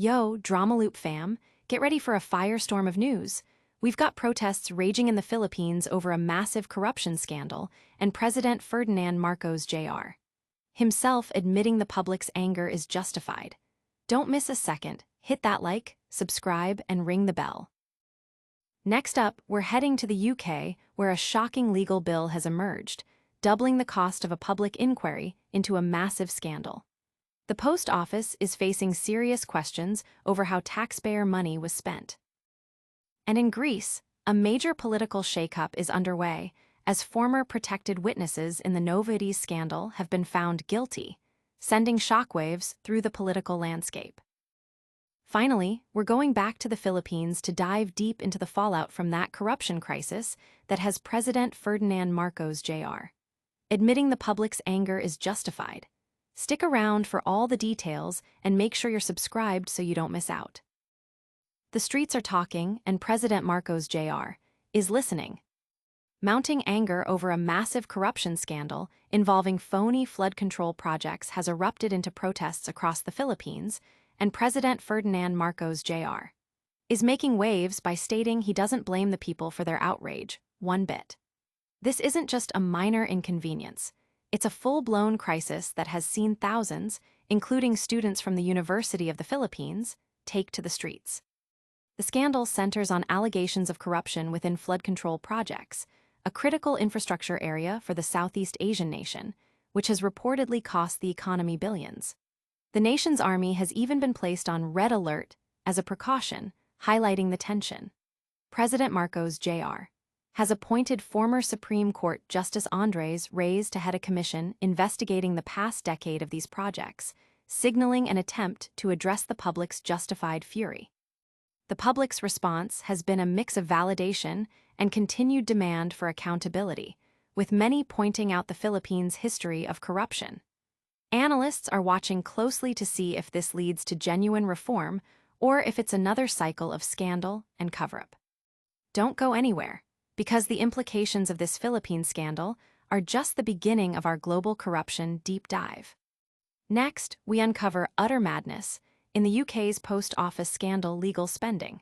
Yo, DramaLoop fam, get ready for a firestorm of news. We've got protests raging in the Philippines over a massive corruption scandal, and President Ferdinand Marcos Jr. himself admitting the public's anger is justified. Don't miss a second, hit that like, subscribe, and ring the bell. Next up, we're heading to the UK, where a shocking legal bill has emerged, doubling the cost of a public inquiry into a massive scandal. The post office is facing serious questions over how taxpayer money was spent. And in Greece, a major political shakeup is underway, as former protected witnesses in the Novartis scandal have been found guilty, sending shockwaves through the political landscape. Finally, we're going back to the Philippines to dive deep into the fallout from that corruption crisis that has President Ferdinand Marcos Jr. admitting the public's anger is justified. Stick around for all the details and make sure you're subscribed so you don't miss out. The streets are talking, and President Marcos Jr. is listening. Mounting anger over a massive corruption scandal involving phony flood control projects has erupted into protests across the Philippines, and President Ferdinand Marcos Jr. is making waves by stating he doesn't blame the people for their outrage one bit. This isn't just a minor inconvenience. It's a full-blown crisis that has seen thousands, including students from the University of the Philippines, take to the streets. The scandal centers on allegations of corruption within flood control projects, a critical infrastructure area for the Southeast Asian nation, which has reportedly cost the economy billions. The nation's army has even been placed on red alert as a precaution, highlighting the tension. President Marcos Jr. has appointed former Supreme Court Justice Andres Reyes to head a commission investigating the past decade of these projects, signaling an attempt to address the public's justified fury. The public's response has been a mix of validation and continued demand for accountability, with many pointing out the Philippines' history of corruption. Analysts are watching closely to see if this leads to genuine reform or if it's another cycle of scandal and cover-up. Don't go anywhere, because the implications of this Philippine scandal are just the beginning of our global corruption deep dive. Next, we uncover utter madness in the UK's post office scandal legal spending.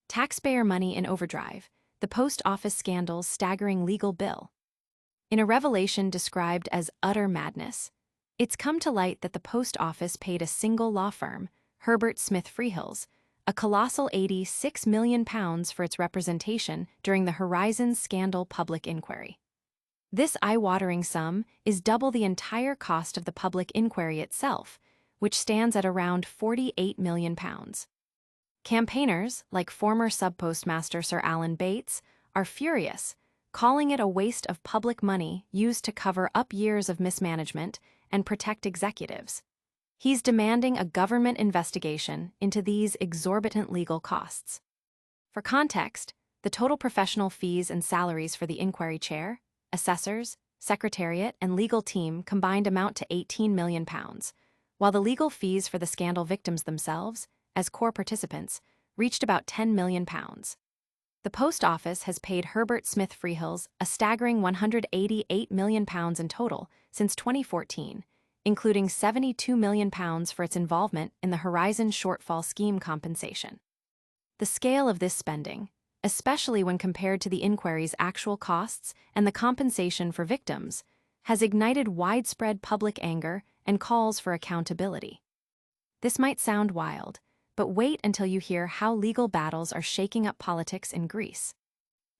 Taxpayer money in overdrive, the post office scandal's staggering legal bill. In a revelation described as utter madness, it's come to light that the post office paid a single law firm, Herbert Smith Freehills, a colossal £86 million for its representation during the Horizon scandal public inquiry. This eye-watering sum is double the entire cost of the public inquiry itself, which stands at around £48 million. Campaigners, like former sub-postmaster Sir Alan Bates, are furious, calling it a waste of public money used to cover up years of mismanagement and protect executives. He's demanding a government investigation into these exorbitant legal costs. For context, the total professional fees and salaries for the inquiry chair, assessors, secretariat, and legal team combined amount to £18 million, while the legal fees for the scandal victims themselves, as core participants, reached about £10 million. The Post Office has paid Herbert Smith Freehills a staggering £188 million in total since 2014, including £72 million for its involvement in the Horizon shortfall scheme compensation. The scale of this spending, especially when compared to the inquiry's actual costs and the compensation for victims, has ignited widespread public anger and calls for accountability. This might sound wild, but wait until you hear how legal battles are shaking up politics in Greece.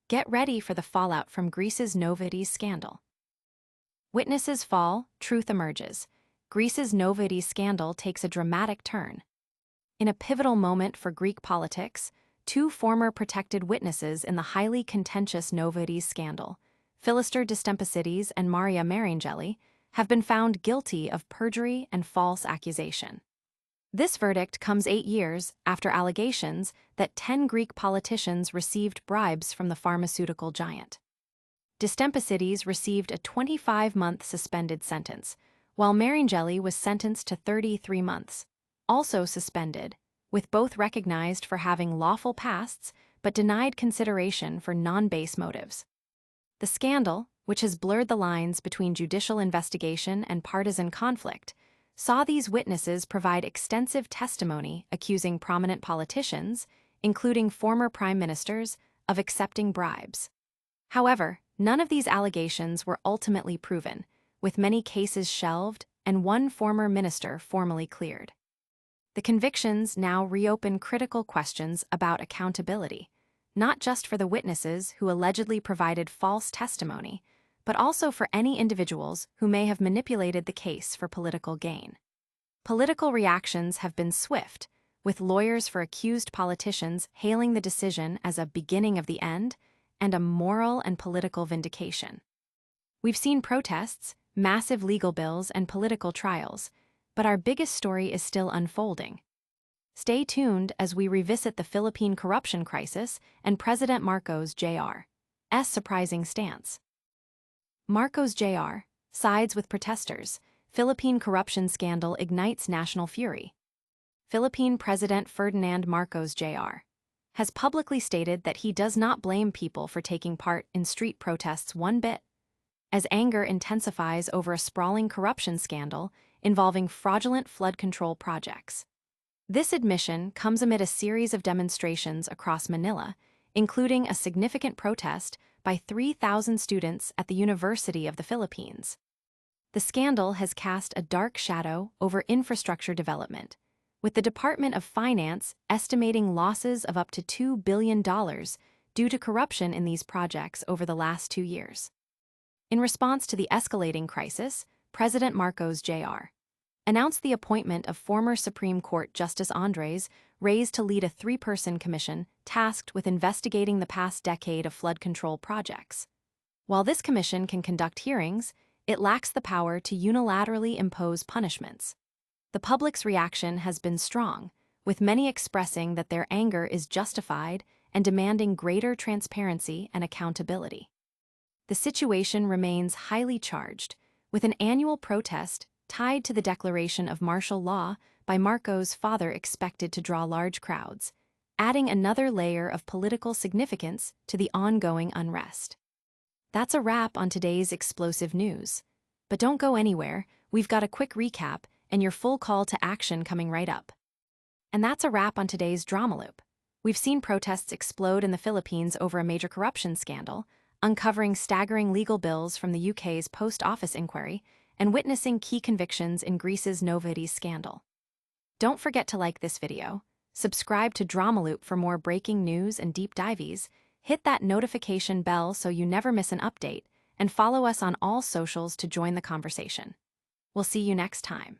Get ready for the fallout from Greece's Novartis scandal. Witnesses fall, truth emerges. Greece's Novartis scandal takes a dramatic turn. In a pivotal moment for Greek politics, two former protected witnesses in the highly contentious Novartis scandal, Philister Destempasides and Maria Marangeli, have been found guilty of perjury and false accusation. This verdict comes 8 years after allegations that 10 Greek politicians received bribes from the pharmaceutical giant. Destempasides received a 25-month suspended sentence, while Marangeli was sentenced to 33 months, also suspended, with both recognized for having lawful pasts but denied consideration for non-base motives. The scandal, which has blurred the lines between judicial investigation and partisan conflict, saw these witnesses provide extensive testimony accusing prominent politicians, including former prime ministers, of accepting bribes. However, none of these allegations were ultimately proven, with many cases shelved and one former minister formally cleared. The convictions now reopen critical questions about accountability, not just for the witnesses who allegedly provided false testimony, but also for any individuals who may have manipulated the case for political gain. Political reactions have been swift, with lawyers for accused politicians hailing the decision as a beginning of the end and a moral and political vindication. We've seen protests, massive legal bills, and political trials, but our biggest story is still unfolding. Stay tuned as we revisit the Philippine corruption crisis and President Marcos Jr.'s surprising stance. Marcos Jr. sides with protesters. Philippine corruption scandal ignites national fury. Philippine President Ferdinand Marcos Jr. has publicly stated that he does not blame people for taking part in street protests one bit, as anger intensifies over a sprawling corruption scandal involving fraudulent flood control projects. This admission comes amid a series of demonstrations across Manila, including a significant protest by 3,000 students at the University of the Philippines. The scandal has cast a dark shadow over infrastructure development, with the Department of Finance estimating losses of up to $2 billion due to corruption in these projects over the last 2 years. In response to the escalating crisis, President Marcos Jr. announced the appointment of former Supreme Court Justice Andres Reyes to lead a 3-person commission tasked with investigating the past decade of flood control projects. While this commission can conduct hearings, it lacks the power to unilaterally impose punishments. The public's reaction has been strong, with many expressing that their anger is justified and demanding greater transparency and accountability. The situation remains highly charged, with an annual protest tied to the declaration of martial law by Marcos' father expected to draw large crowds, adding another layer of political significance to the ongoing unrest. That's a wrap on today's explosive news. But don't go anywhere, we've got a quick recap and your full call to action coming right up. And that's a wrap on today's DramaLoop. We've seen protests explode in the Philippines over a major corruption scandal, uncovering staggering legal bills from the UK's Post Office inquiry, and witnessing key convictions in Greece's Novartis scandal. Don't forget to like this video, subscribe to DramaLoop for more breaking news and deep dives, hit that notification bell so you never miss an update, and follow us on all socials to join the conversation. We'll see you next time.